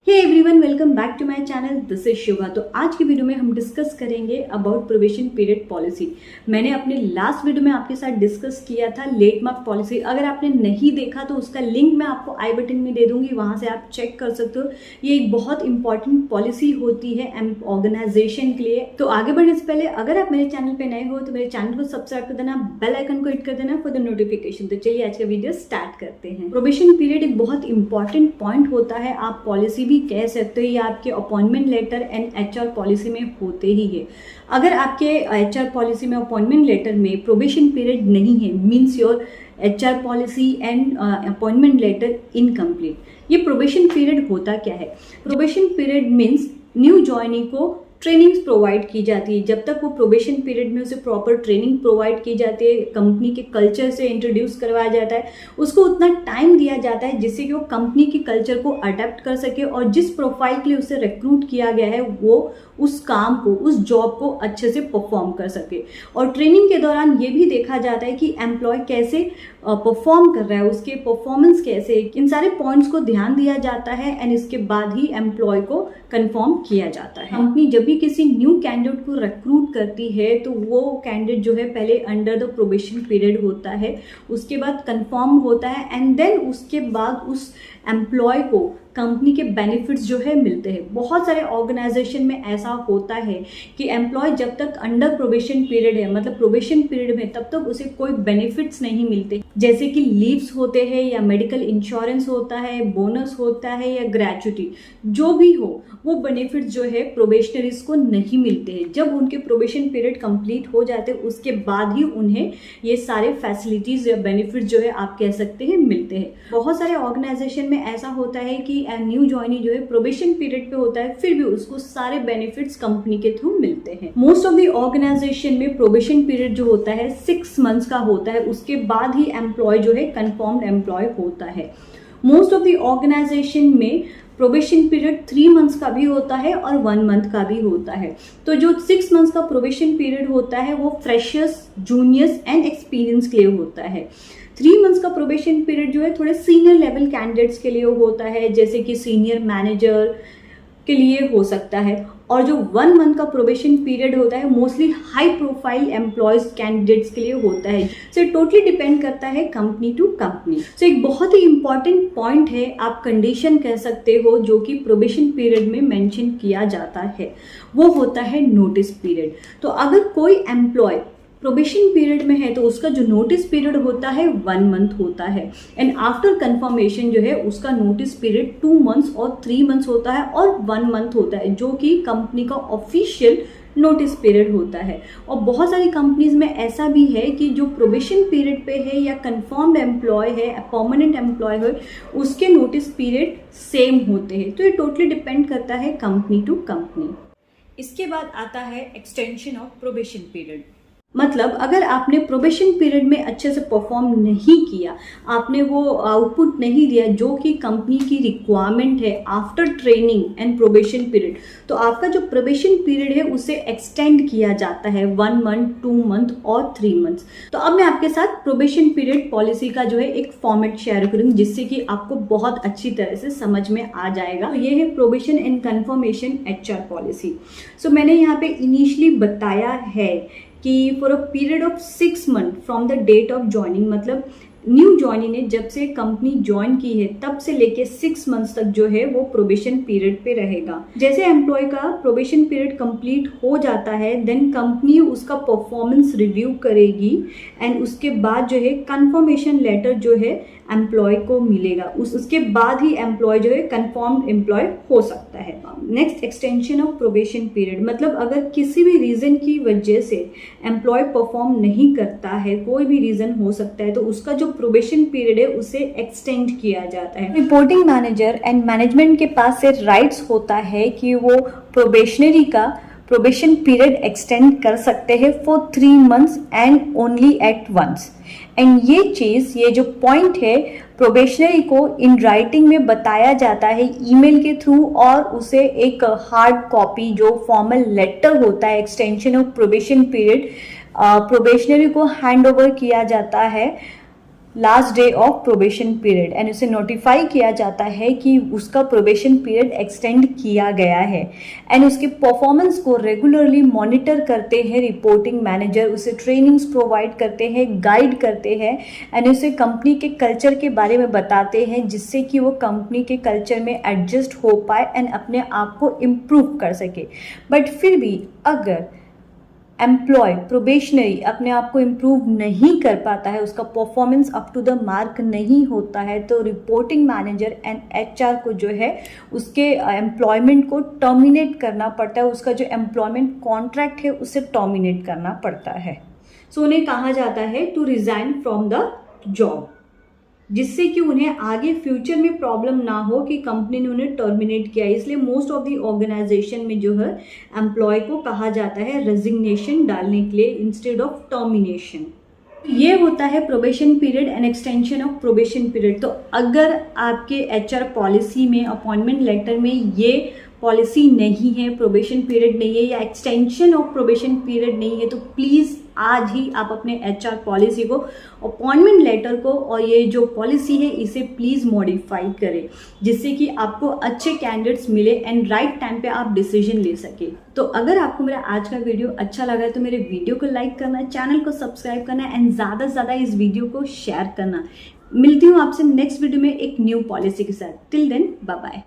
Hey everyone, welcome back to my channel. This is Shiva. तो आज की वीडियो में हम डिस्कस करेंगे अबाउट प्रोबेशन पीरियड पॉलिसी। मैंने अपने लास्ट वीडियो में आपके साथ डिस्कस किया था लेट मार्क पॉलिसी। अगर आपने नहीं देखा तो उसका लिंक मैं आपको आई बटन में दे दूंगी, वहां से आप चेक कर सकते हो। ये एक बहुत इंपॉर्टेंट पॉलिसी होती है ऑर्गेनाइजेशन के लिए। तो आगे बढ़ने से पहले अगर आप मेरे चैनल पर नए हो तो मेरे चैनल को सब्सक्राइब कर देना, बेल आइकन को हिट कर देना फॉर द नोटिफिकेशन। तो चलिए आज का वीडियो स्टार्ट करते हैं। प्रोबेशन पीरियड एक बहुत इंपॉर्टेंट पॉइंट होता है। आप पॉलिसी कह सकते हो, ये आपके appointment letter and HR policy में होते ही है। अगर आपके एचआर पॉलिसी में अपॉइंटमेंट लेटर में प्रोबेशन पीरियड नहीं है, means your HR policy and appointment letter incomplete. ये प्रोबेशन पीरियड होता क्या है? Probation period means new joinee को ट्रेनिंग्स प्रोवाइड की जाती है। जब तक वो प्रोबेशन पीरियड में उसे प्रॉपर ट्रेनिंग प्रोवाइड की जाती है, कंपनी के कल्चर से इंट्रोड्यूस करवाया जाता है, उसको उतना टाइम दिया जाता है जिससे कि वो कंपनी की कल्चर को अडेप्ट कर सके और जिस प्रोफाइल के लिए उसे रिक्रूट किया गया है वो उस काम को, उस जॉब को अच्छे से परफॉर्म कर सके। और ट्रेनिंग के दौरान ये भी देखा जाता है कि एम्प्लॉय कैसे परफॉर्म कर रहा है, उसके परफॉर्मेंस कैसे, इन सारे पॉइंट्स को ध्यान दिया जाता है एंड इसके बाद ही एम्प्लॉय को कंफर्म किया जाता है। कंपनी जब भी किसी न्यू कैंडिडेट को रिक्रूट करती है तो वो कैंडिडेट जो है पहले अंडर द प्रोबेशन पीरियड होता है, उसके बाद कंफर्म होता है एंड देन उसके बाद उस एम्प्लॉय को कंपनी के बेनिफिट्स जो है मिलते हैं। बहुत सारे ऑर्गेनाइजेशन में ऐसा होता है कि एम्प्लॉय जब तक अंडर प्रोबेशन पीरियड है, मतलब प्रोबेशन पीरियड में, तब तक उसे कोई बेनिफिट्स नहीं मिलते, जैसे कि लीव्स होते हैं या मेडिकल इंश्योरेंस होता है, बोनस होता है या ग्रेच्युटी, जो भी हो वो बेनिफिट्स जो है प्रोबेशनरीज को नहीं मिलते हैं। जब उनके प्रोबेशन पीरियड कंप्लीट हो जाते हैं उसके बाद ही उन्हें ये सारे फैसिलिटीज या बेनिफिट्स जो है आप कह सकते हैं मिलते हैं। बहुत सारे ऑर्गेनाइजेशन में ऐसा होता है कि न्यू ज्वाइनी जो है प्रोबेशन पीरियड पे होता है, फिर भी उसको सारे बेनिफिट्स कंपनी के थ्रू मिलते हैं। मोस्ट ऑफ द ऑर्गेनाइजेशन में प्रोबेशन पीरियड जो होता है 6 मंथ्स का होता है, उसके बाद ही एम्प्लॉय जो है कंफर्म्ड एम्प्लॉय होता है। मोस्ट ऑफ द ऑर्गेनाइजेशन में प्रोबेशन पीरियड 3 मंथ्स का भी होता है और 1 मंथ का भी होता है। तो जो 6 मंथ्स का प्रोबेशन पीरियड होता है वो फ्रेशर्स, जूनियर्स एंड एक्सपीरियंस के लिए होता है। 3 मंथ्स का प्रोबेशन पीरियड जो है थोड़े सीनियर लेवल कैंडिडेट्स के लिए होता है, जैसे कि सीनियर मैनेजर के लिए हो सकता है। और जो 1 मंथ का प्रोबेशन पीरियड होता है mostly high profile employees candidates के लिए होता है। सो टोटली डिपेंड करता है कंपनी टू कंपनी। सो एक बहुत ही इंपॉर्टेंट पॉइंट है, आप कंडीशन कह सकते हो, जो कि प्रोबेशन पीरियड में मेंशन किया जाता है, वो होता है नोटिस पीरियड। तो अगर कोई एम्प्लॉय प्रोबेशन पीरियड में है तो उसका जो नोटिस पीरियड होता है 1 मंथ होता है एंड आफ्टर कंफर्मेशन जो है उसका नोटिस पीरियड 2 मंथ्स और 3 मंथ्स होता है और 1 मंथ होता है, जो कि कंपनी का ऑफिशियल नोटिस पीरियड होता है। और बहुत सारी कंपनीज में ऐसा भी है कि जो प्रोबेशन पीरियड पे है या कंफर्म्ड एम्प्लॉय है, परमानेंट एम्प्लॉय है, उसके नोटिस पीरियड सेम होते हैं। तो ये टोटली डिपेंड करता है कंपनी टू कंपनी। इसके बाद आता है एक्सटेंशन ऑफ प्रोबेशन पीरियड। मतलब अगर आपने प्रोबेशन पीरियड में अच्छे से परफॉर्म नहीं किया, आपने वो आउटपुट नहीं दिया जो कि कंपनी की रिक्वायरमेंट है after training and probation period, तो आपका जो प्रोबेशन पीरियड है उसे एक्सटेंड किया जाता है 1 मंथ, 2 मंथ और 3 मंथ्स। तो अब मैं आपके साथ प्रोबेशन पीरियड पॉलिसी का जो है एक फॉर्मेट शेयर करूंगी जिससे कि आपको बहुत अच्छी तरह से समझ में आ जाएगा। तो ये है probation and confirmation HR policy. So मैंने यहाँ पे इनिशियली बताया है कि for a period of 6 month from the date of joining, मतलब न्यू ज्वाइनी ने जब से कंपनी ज्वाइन की है तब से लेके 6 मंथ्स तक जो है वो प्रोबेशन पीरियड पे रहेगा। जैसे एम्प्लॉय का प्रोबेशन पीरियड कंप्लीट हो जाता है देन कंपनी उसका परफॉर्मेंस रिव्यू करेगी एंड उसके बाद जो है कंफर्मेशन लेटर जो है एम्प्लॉय को मिलेगा। उसके बाद ही एम्प्लॉय जो है कंफर्म्ड एम्प्लॉय हो सकता है। Next, extension of probation period, मतलब अगर किसी भी रीजन की वजह से एम्प्लॉय परफॉर्म नहीं करता है, कोई भी रीजन हो सकता है, तो उसका जो प्रोबेशन पीरियड है उसे एक्सटेंड किया जाता है। रिपोर्टिंग मैनेजर एंड मैनेजमेंट के पास से राइट्स होता है कि वो प्रोबेशनरी का प्रोबेशन पीरियड एक्सटेंड कर सकते हैं for 3 months and only at once. And ये जो पॉइंट है प्रोबेशनरी को इन राइटिंग में बताया जाता है ईमेल के थ्रू, और उसे एक हार्ड कॉपी जो फॉर्मल लेटर होता है extension of probation period probationary को हैंड ओवर किया जाता है last day of probation period and उसे नोटिफाई किया जाता है कि उसका प्रोबेशन पीरियड एक्सटेंड किया गया है एंड उसके परफॉर्मेंस को रेगुलरली मॉनिटर करते हैं रिपोर्टिंग मैनेजर, उसे ट्रेनिंग्स प्रोवाइड करते हैं, गाइड करते हैं एंड उसे कंपनी के कल्चर के बारे में बताते हैं जिससे कि वो कंपनी के कल्चर में एडजस्ट हो पाए एंड अपने आप को इम्प्रूव कर सके। बट फिर भी अगर एम्प्लॉय प्रोबेशनरी अपने आप को इम्प्रूव नहीं कर पाता है, उसका performance up to the mark नहीं होता है, तो रिपोर्टिंग मैनेजर एंड एचआर को जो है उसके एम्प्लॉयमेंट को टर्मिनेट करना पड़ता है, उसका जो एम्प्लॉयमेंट कॉन्ट्रैक्ट है उसे टर्मिनेट करना पड़ता है। सो उन्हें कहा जाता है to resign from the job, जिससे कि उन्हें आगे फ्यूचर में प्रॉब्लम ना हो कि कंपनी ने उन्हें टर्मिनेट किया। इसलिए मोस्ट ऑफ द ऑर्गेनाइजेशन में जो है एम्प्लॉय को कहा जाता है रेजिग्नेशन डालने के लिए इंस्टेड ऑफ टर्मिनेशन। ये होता है probation period and extension of probation period. तो अगर आपके एचआर पॉलिसी में, अपॉइंटमेंट लेटर में ये पॉलिसी नहीं है, प्रोबेशन पीरियड नहीं है या एक्सटेंशन ऑफ प्रोबेशन पीरियड नहीं है, तो प्लीज़ आज ही आप अपने एचआर पॉलिसी को, अपॉइंटमेंट लेटर को और ये जो पॉलिसी है इसे प्लीज़ मॉडिफाई करें, जिससे कि आपको अच्छे कैंडिडेट्स मिले एंड राइट टाइम पे आप डिसीजन ले सके। तो अगर आपको मेरा आज का वीडियो अच्छा लगा है तो मेरे वीडियो को लाइक करना, चैनल को सब्सक्राइब करना एंड ज़्यादा से ज़्यादा इस वीडियो को शेयर करना। मिलती हूँ आपसे नेक्स्ट वीडियो में एक न्यू पॉलिसी के साथ। Till then bye bye.